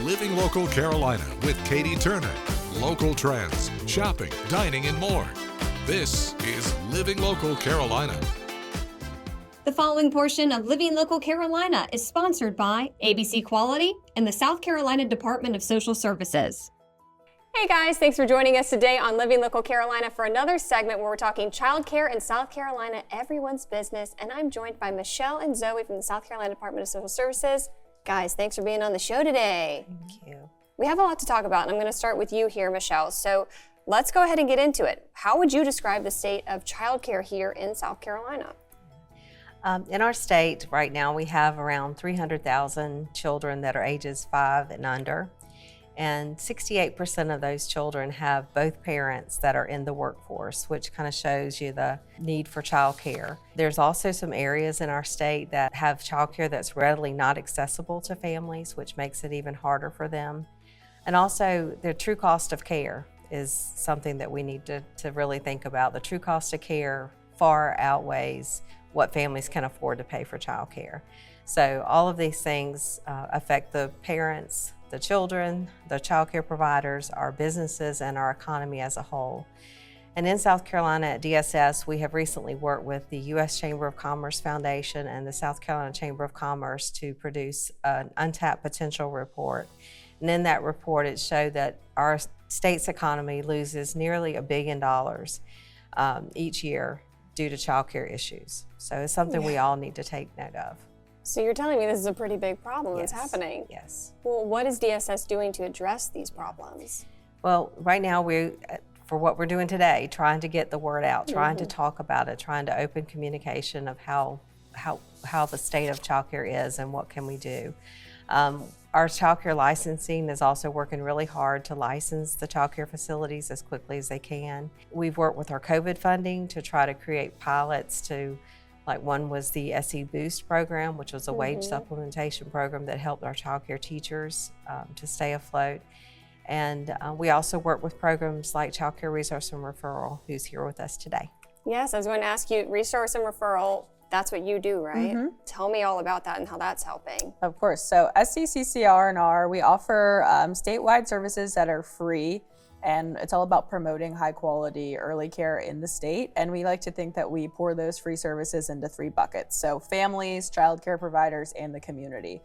Living Local Carolina with Katie Turner. Local trends, shopping, dining, and more. This is Living Local Carolina. The following portion of Living Local Carolina is sponsored by ABC Quality and the South Carolina Department of Social Services. Hey guys, thanks for joining us today on Living Local Carolina for another segment where we're talking childcare in South Carolina, everyone's business. And I'm joined by Michelle and Zoe from the South Carolina Department of Social Services. Guys, thanks for being on the show today. Thank you. We have a lot to talk about, and I'm going to start with you here, Michelle. So let's go ahead and get into it. How would you describe the state of childcare here in South Carolina? In our state right now, we have around 300,000 children that are ages 5 and under. And 68% of those children have both parents that are in the workforce, which kind of shows you the need for childcare. There's also some areas in our state that have childcare that's readily not accessible to families, which makes it even harder for them. And also the true cost of care is something that we need to really think about. The true cost of care far outweighs what families can afford to pay for childcare. So all of these things affect the parents, the children, the child care providers, our businesses, and our economy as a whole. And in South Carolina at DSS, we have recently worked with the U.S. Chamber of Commerce Foundation and the South Carolina Chamber of Commerce to produce an untapped potential report. And in that report, it showed that our state's economy loses nearly $1 billion each year due to child care issues. So it's something we all need to take note of. So you're telling me this is a pretty big problem that's Yes. happening. Yes. Well, what is DSS doing to address these problems? Well, right now for what we're doing today, trying to get the word out, trying to talk about it, trying to open communication of how the state of childcare is and what can we do. Our childcare licensing is also working really hard to license the childcare facilities as quickly as they can. We've worked with our COVID funding to try to create pilots to, like one was the SE Boost program, which was a wage supplementation program that helped our childcare teachers to stay afloat. And we also work with programs like Childcare Resource and Referral, who's here with us today. Yes, I was going to ask you, resource and referral, that's what you do, right? Tell me all about that and how that's helping. Of course. So SCCCR&R, we offer statewide services that are free, and it's all about promoting high quality early care in the state. And we like to think that we pour those free services into 3 buckets. So families, childcare providers, and the community.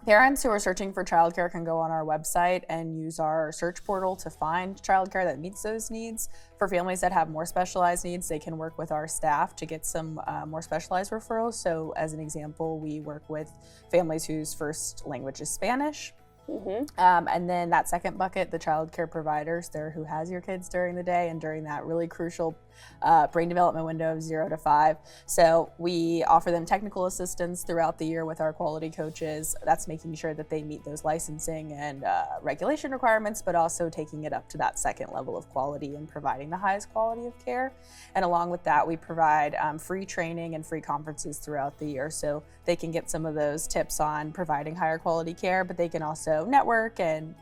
Parents who are searching for childcare can go on our website and use our search portal to find childcare that meets those needs. For families that have more specialized needs, they can work with our staff to get some more specialized referrals. So as an example, we work with families whose first language is Spanish. And then that second bucket, the child care providers, they're who has your kids during the day and during that really crucial brain development window of 0 to 5. So we offer them technical assistance throughout the year with our quality coaches. That's making sure that they meet those licensing and regulation requirements, but also taking it up to that second level of quality and providing the highest quality of care. And along with that, we provide free training and free conferences throughout the year. So they can get some of those tips on providing higher quality care, but they can also network and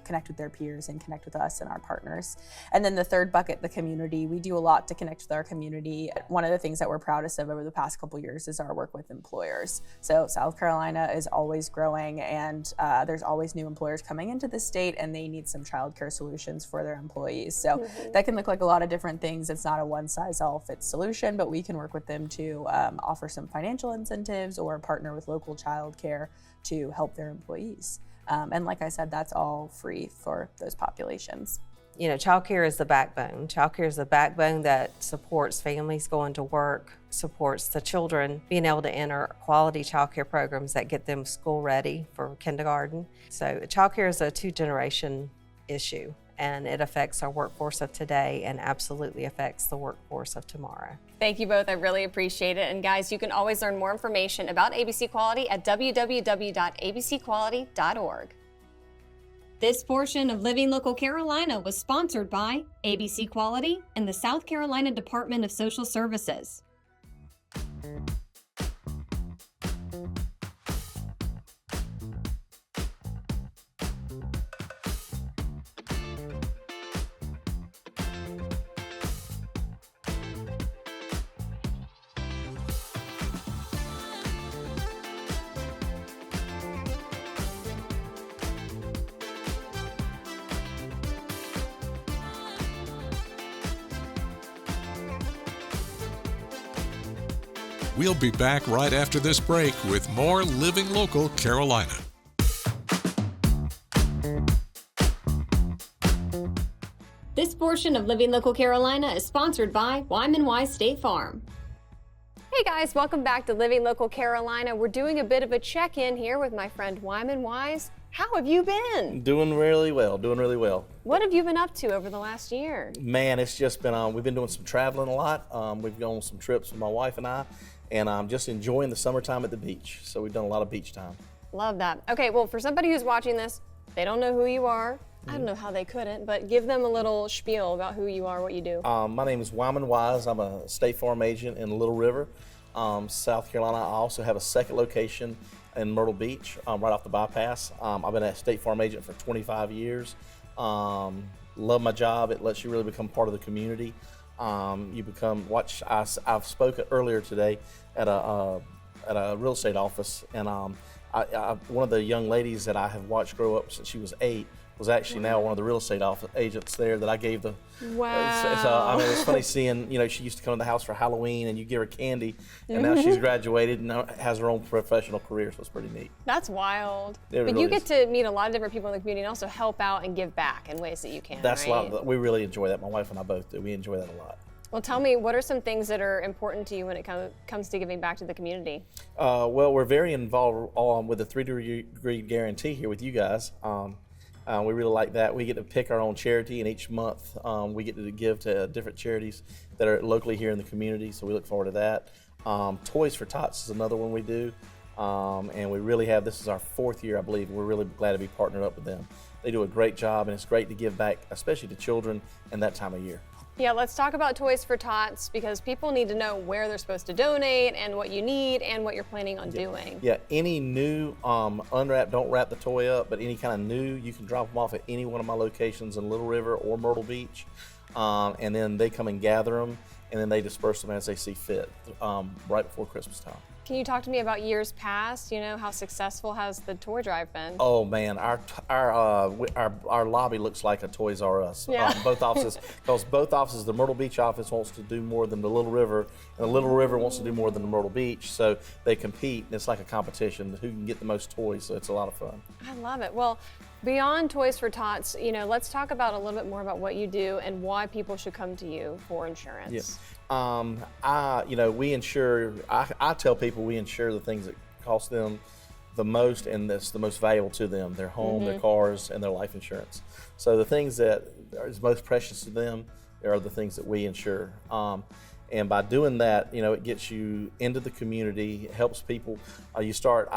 connect with their peers and connect with us and our partners. And then the third bucket, the community, we do a lot to connect with our community. One of the things that we're proudest of over the past couple years is our work with employers. So South Carolina is always growing, and there's always new employers coming into the state, and they need some childcare solutions for their employees. So that can look like a lot of different things. It's not a one-size-all-fits solution, but we can work with them to offer some financial incentives or partner with local childcare to help their employees. And like I said, that's all free for those populations. You know, childcare is the backbone. Childcare is the backbone that supports families going to work, supports the children being able to enter quality childcare programs that get them school ready for kindergarten. So childcare is a 2-generation issue, and it affects our workforce of today and absolutely affects the workforce of tomorrow. Thank you both. I really appreciate it. And guys, you can always learn more information about ABC Quality at www.abcquality.org. This portion of Living Local Carolina was sponsored by ABC Quality and the South Carolina Department of Social Services. We'll be back right after this break with more Living Local Carolina. This portion of Living Local Carolina is sponsored by Wyman Wise State Farm. Hey guys, welcome back to Living Local Carolina. We're doing a bit of a check-in here with my friend Wyman Wise. How have you been? Doing really well, doing really well. What have you been up to over the last year? Man, it's just been, we've been doing some traveling a lot. We've gone on some trips with my wife and I, and I'm just enjoying the summertime at the beach. So we've done a lot of beach time. Love that. Okay, well, for somebody who's watching this, they don't know who you are. I don't know how they couldn't, but give them a little spiel about who you are, what you do. My name is Wyman Wise. I'm a State Farm agent in Little River, South Carolina. I also have a second location in Myrtle Beach, right off the bypass. I've been a State Farm agent for 25 years. Love my job. It lets you really become part of the community. I've spoken earlier today at a real estate office, and one of the young ladies that I have watched grow up since she was 8 was actually now one of the real estate agents there that I gave the. Wow. So, I mean, it's funny seeing, she used to come to the house for Halloween and you give her candy, and now she's graduated and now has her own professional career, so it's pretty neat. That's wild. It But really you get is. to meet a lot of different people in the community and also help out and give back in ways that you can, That's right? we really enjoy that. My wife and I both do. We enjoy that a lot. Well, tell me, what are some things that are important to you when it comes to giving back to the community? Well, we're very involved with the 3-degree guarantee here with you guys. We really like that. We get to pick our own charity, and each month we get to give to different charities that are locally here in the community, so we look forward to that. Toys for Tots is another one we do, and we really have, this is our 4th year, I believe. We're really glad to be partnered up with them. They do a great job, and it's great to give back, especially to children in that time of year. Yeah, let's talk about Toys for Tots, because people need to know where they're supposed to donate and what you need and what you're planning on doing. Yeah, any new unwrap, don't wrap the toy up, but any kind of new, you can drop them off at any one of my locations in Little River or Myrtle Beach, and then they come and gather them, and then they disperse them as they see fit, right before Christmas time. Can you talk to me about years past? How successful has the toy drive been? Oh man, our lobby looks like a Toys R Us. Yeah. Both offices, because both offices, the Myrtle Beach office wants to do more than the Little River, and the Little River wants to do more than the Myrtle Beach. So they compete, and it's like a competition who can get the most toys. So it's a lot of fun. I love it. Well, beyond Toys for Tots, let's talk about a little bit more about what you do and why people should come to you for insurance. Yes. We insure. I tell people we insure the things that cost them the most and that's the most valuable to them: their home, their cars, and their life insurance. So the things that is most precious to them are the things that we insure. And by doing that, it gets you into the community, it helps people. I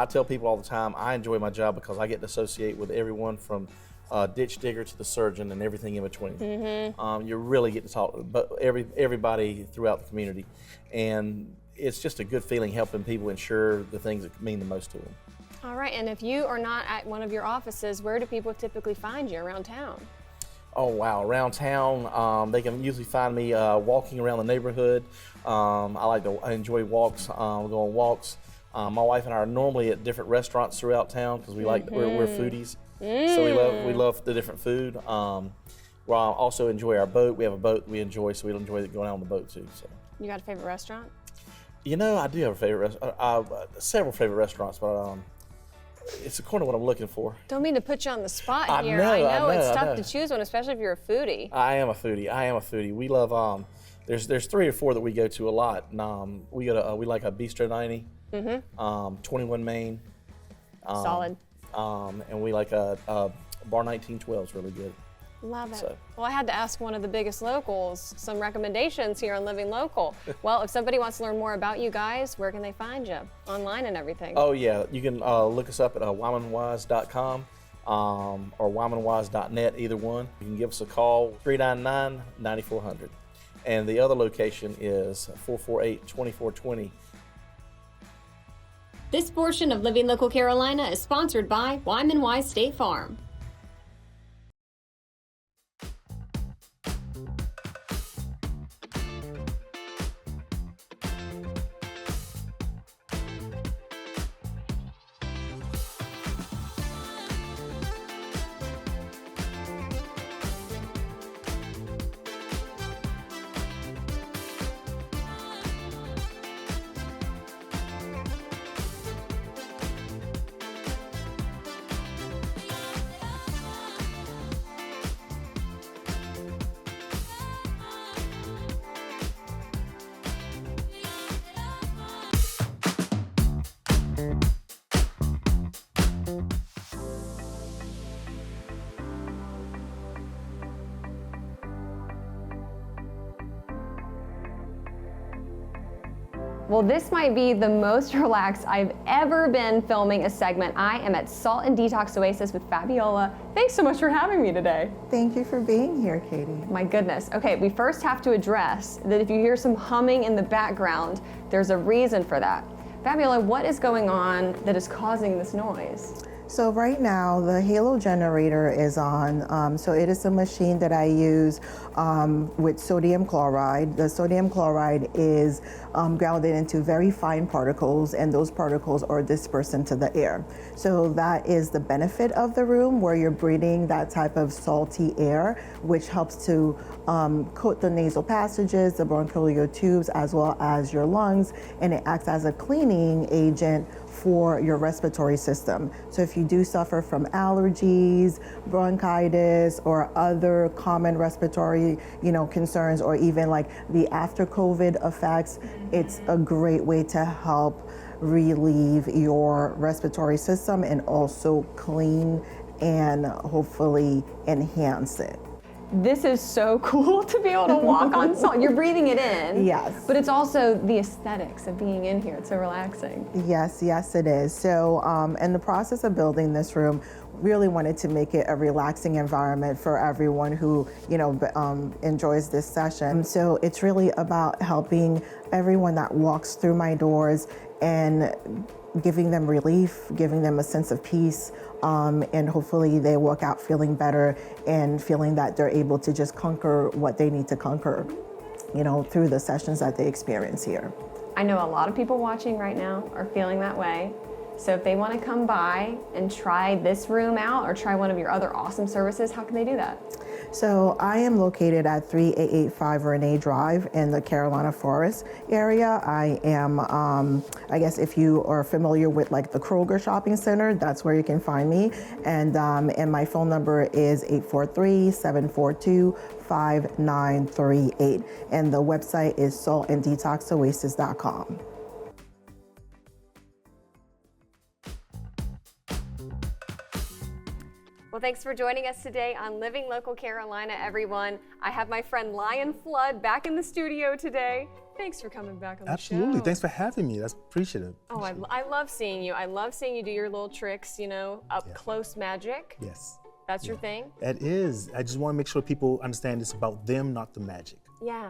tell people all the time, I enjoy my job because I get to associate with everyone from ditch digger to the surgeon and everything in between. You really get to talk to everybody throughout the community. And it's just a good feeling helping people insure the things that mean the most to them. All right, and if you are not at one of your offices, where do people typically find you around town? Oh wow, around town, they can usually find me walking around the neighborhood. I enjoy walks, go on walks. My wife and I are normally at different restaurants throughout town because we're foodies. So we love the different food. We also enjoy our boat. We have a boat we enjoy, so we enjoy going out on the boat too. So. You got a favorite restaurant? I do have a favorite several favorite restaurants, but it's according to what I'm looking for. Don't mean to put you on the spot I here. know, I know it's I tough know. to choose one, especially if you're a foodie. I am a foodie. We love there's 3 or 4 that we go to a lot. And, we like a Bistro 90, 21 Main. Solid. And we like a Bar 1912 is really good. Love it. So. Well, I had to ask one of the biggest locals some recommendations here on Living Local. Well, if somebody wants to learn more about you guys, where can they find you? Online and everything. Oh yeah, you can look us up at wymanwise.com or wymanwise.net, either one. You can give us a call, 399-9400. And the other location is 448-2420. This portion of Living Local Carolina is sponsored by Wyman Wise State Farm. Well, this might be the most relaxed I've ever been filming a segment. I am at Salt and Detox Oasis with Fabiola. Thanks so much for having me today. Thank you for being here, Katie. My goodness. Okay, we first have to address that if you hear some humming in the background, there's a reason for that. Fabiola, what is going on that is causing this noise? So right now the Halo generator is on. So it is a machine that I use with sodium chloride. The sodium chloride is grounded into very fine particles, and those particles are dispersed into the air. So that is the benefit of the room, where you're breathing that type of salty air, which helps to coat the nasal passages, the bronchial tubes, as well as your lungs, and it acts as a cleaning agent for your respiratory system. So if you do suffer from allergies, bronchitis, or other common respiratory, concerns, or even like the after COVID effects, it's a great way to help relieve your respiratory system and also clean and hopefully enhance it. This is so cool to be able to walk on salt. You're breathing it in. Yes. But it's also the aesthetics of being in here. It's so relaxing. Yes, it is. So in the process of building this room, really wanted to make it a relaxing environment for everyone who, enjoys this session. So it's really about helping everyone that walks through my doors and giving them relief, giving them a sense of peace, and hopefully they walk out feeling better and feeling that they're able to just conquer what they need to conquer, through the sessions that they experience here. I know a lot of people watching right now are feeling that way. So if they want to come by and try this room out or try one of your other awesome services, how can they do that? So I am located at 3885 Renee Drive in the Carolina Forest area. I am, I guess if you are familiar with like the Kroger Shopping Center, that's where you can find me. And my phone number is 843-742-5938. And the website is saltanddetoxoasis.com. Well, thanks for joining us today on Living Local Carolina, everyone. I have my friend Lion Flood back in the studio today. Thanks for coming back on the show. Absolutely. Thanks for having me. That's appreciative. Oh, I love seeing you. I love seeing you do your little tricks, up close magic. Yes. That's your thing? That is. I just want to make sure people understand it's about them, not the magic. Yeah.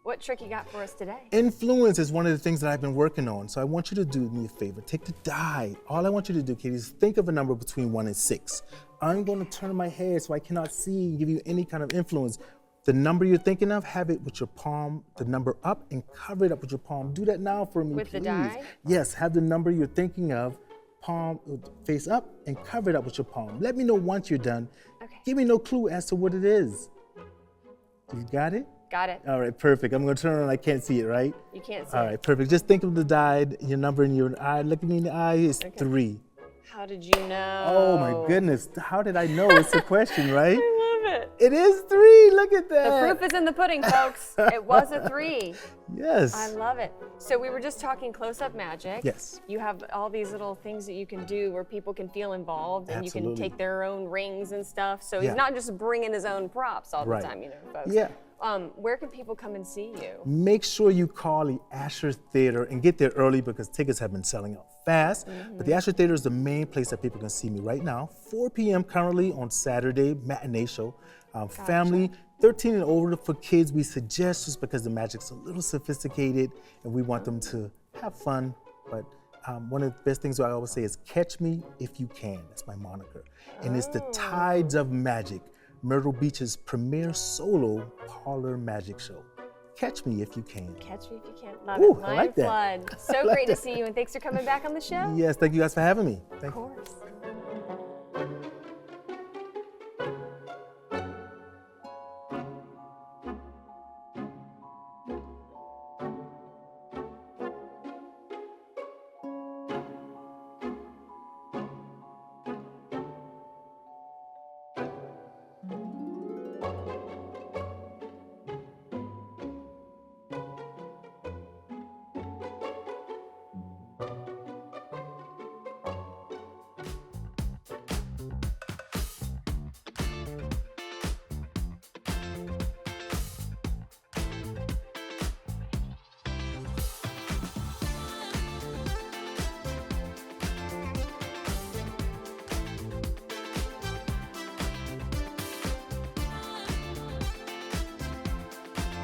What trick you got for us today? Influence is one of the things that I've been working on. So I want you to do me a favor. Take the die. All I want you to do, Katie, is think of a number between 1 and 6. I'm going to turn my head so I cannot see and give you any kind of influence. The number you're thinking of, have it with your palm, the number up, and cover it up with your palm. Do that now for me, with please. The die? Yes, have the number you're thinking of, palm face up, and cover it up with your palm. Let me know once you're done. Okay. Give me no clue as to what it is. You got it? Got it. All right, perfect. I'm going to turn around. I can't see it, right? You can't see All right, perfect. Just think of the die, your number in your eye. Look at me in the eye. It's 3. How did you know? Oh, my goodness. How did I know? It's a question, right? I love it. It is 3. Look at that. The proof is in the pudding, folks. It was a 3. Yes. I love it. So we were just talking close-up magic. Yes. You have all these little things that you can do where people can feel involved, and Absolutely. you can take their own rings and stuff. So Yeah. he's not just bringing his own props all Right. the time, folks. Yeah. Where can people come and see you? Make sure you call the Asher Theater and get there early because tickets have been selling out fast. But the Asher Theater is the main place that people can see me right now. 4 p.m. currently on Saturday, matinee show. Family, 13 and older for kids, we suggest just because the magic's a little sophisticated and we want them to have fun. But one of the best things I always say is catch me if you can. That's my moniker. And it's the Tides of Magic, Myrtle Beach's premier solo parlor magic show. Catch me if you can. Catch me if you can. Love Ooh, it. I Lion like that. Flood. So great to see you, and thanks for coming back on the show. Yes, thank you guys for having me. Thank Of you. course.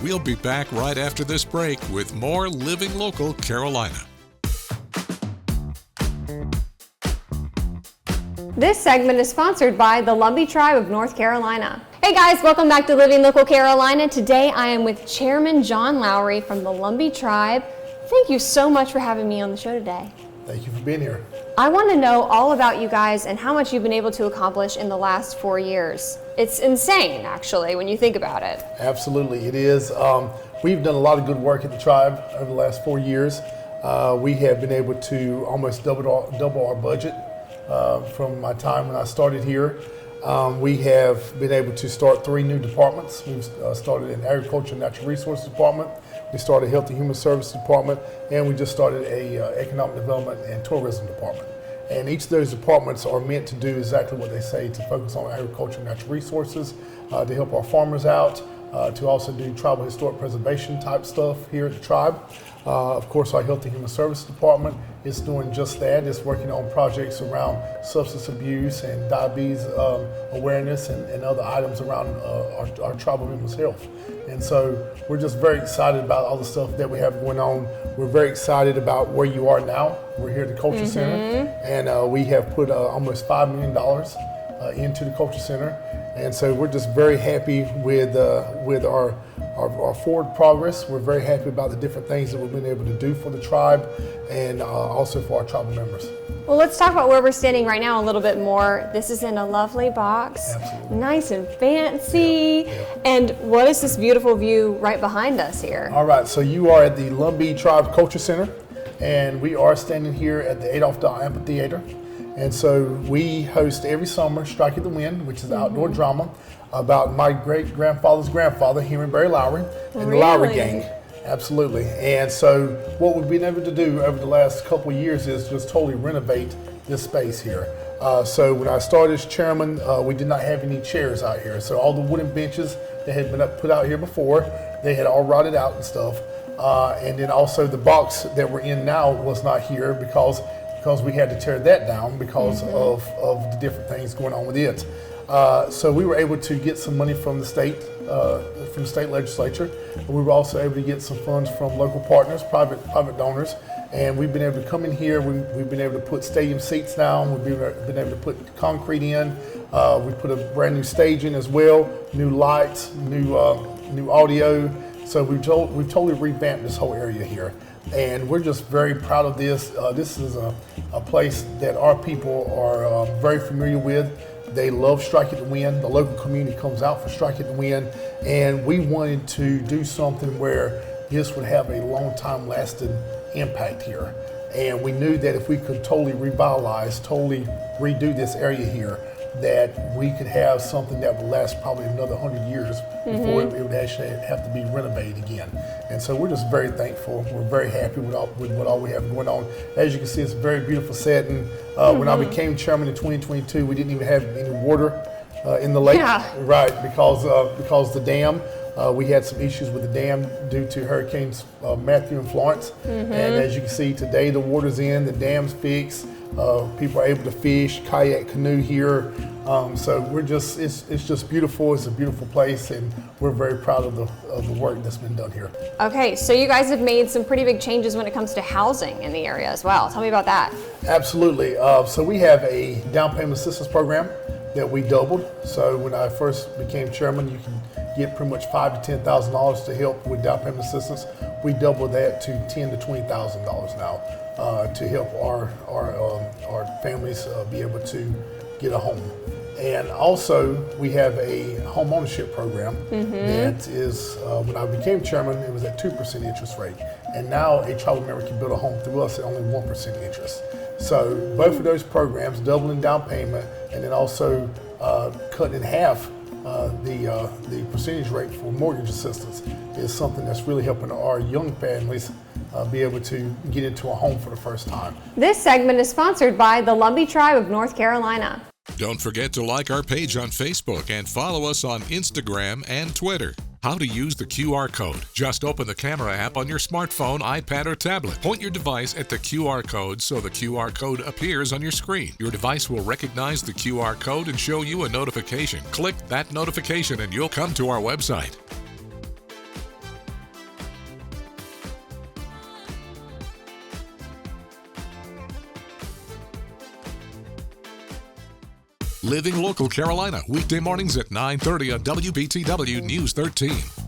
We'll be back right after this break with more Living Local Carolina. This segment is sponsored by the Lumbee Tribe of North Carolina. Hey guys, welcome back to Living Local Carolina. Today I am with Chairman John Lowry from the Lumbee Tribe. Thank you so much for having me on the show today. Thank you for being here. I want to know all about you guys and how much you've been able to accomplish in the last 4 years. It's insane, actually, when you think about it. Absolutely, it is. We've done a lot of good work at the tribe over the last 4 years. We have been able to almost double our budget from my time when I started here. We have been able to start 3 new departments. We've started an Agriculture and Natural Resources Department. We started a Health and Human Services Department, and we just started a Economic Development and Tourism Department. And each of those departments are meant to do exactly what they say, to focus on agriculture and natural resources, to help our farmers out, to also do tribal historic preservation type stuff here at the tribe. Of course, our Health and Human Services Department is doing just that. It's working on projects around substance abuse and diabetes awareness and other items around our tribal members' health. And so we're just very excited about all the stuff that we have going on. We're very excited about where you are now. We're here at the Culture Center, and we have put almost $5 million into the Culture Center. And so we're just very happy with our forward progress. We're very happy about the different things that we've been able to do for the tribe and also for our tribal members. Well, let's talk about where we're standing right now a little bit more. This is in a lovely box, Absolutely. Nice and fancy. And what is this beautiful view right behind us here? All right, so you are at the Lumbee Tribe Culture Center, and we are standing here at the Adolph Dahl Amphitheater. And so we host every summer Strike at the Wind, which is outdoor drama about my great-grandfather's grandfather, Henry Berry Lowry, and the Lowry Gang. Absolutely. And so what we've been able to do over the last couple of years is just totally renovate this space here. So when I started as chairman, we did not have any chairs out here. So all the wooden benches that had been put out here before, they had all rotted out and stuff. And then also the box that we're in now was not here because we had to tear that down because of the different things going on with it. So we were able to get some money from the state legislature. We were also able to get some funds from local partners, private donors, and we've been able to come in here. We've been able to put stadium seats down. We've been able to put concrete in. We put a brand new stage in as well, new lights, new audio. So we've totally revamped this whole area here. And we're just very proud of this. This is a place that our people are very familiar with. They love Strike at the Wind. The local community comes out for Strike at the Wind. And we wanted to do something where this would have a long time lasting impact here. And we knew that if we could totally revitalize, totally redo this area here, that we could have something that would last probably another 100 years before it would actually have to be renovated again. And so we're just very thankful. We're very happy with what all we have going on. As you can see, it's a very beautiful setting. When I became chairman in 2022, we didn't even have any water in the lake, right? Because the dam. We had some issues with the dam due to Hurricanes Matthew and Florence. And as you can see today, the water's in, the dam's fixed. People are able to fish, kayak, canoe here. So it's just beautiful. It's a beautiful place, and we're very proud of the work that's been done here. Okay, so you guys have made some pretty big changes when it comes to housing in the area as well. Tell me about that. Absolutely. So we have a down payment assistance program that we doubled. So when I first became chairman, you can get pretty much $5,000 to $10,000 to help with down payment assistance. We doubled that to $10,000 to $20,000 now to help our families be able to get a home. And also, we have a home ownership program that is, when I became chairman, it was at 2% interest rate. And now a tribal member can build a home through us at only 1% interest. So both of those programs, doubling down payment and then also cutting in half the percentage rate for mortgage assistance, is something that's really helping our young families be able to get into a home for the first time. This segment is sponsored by the Lumbee Tribe of North Carolina. Don't forget to like our page on Facebook and follow us on Instagram and Twitter. How to use the QR code. Just open the camera app on your smartphone, iPad, or tablet. Point your device at the QR code so the QR code appears on your screen. Your device will recognize the QR code and show you a notification. Click that notification and you'll come to our website. Living Local Carolina, weekday mornings at 9:30 on WBTW News 13.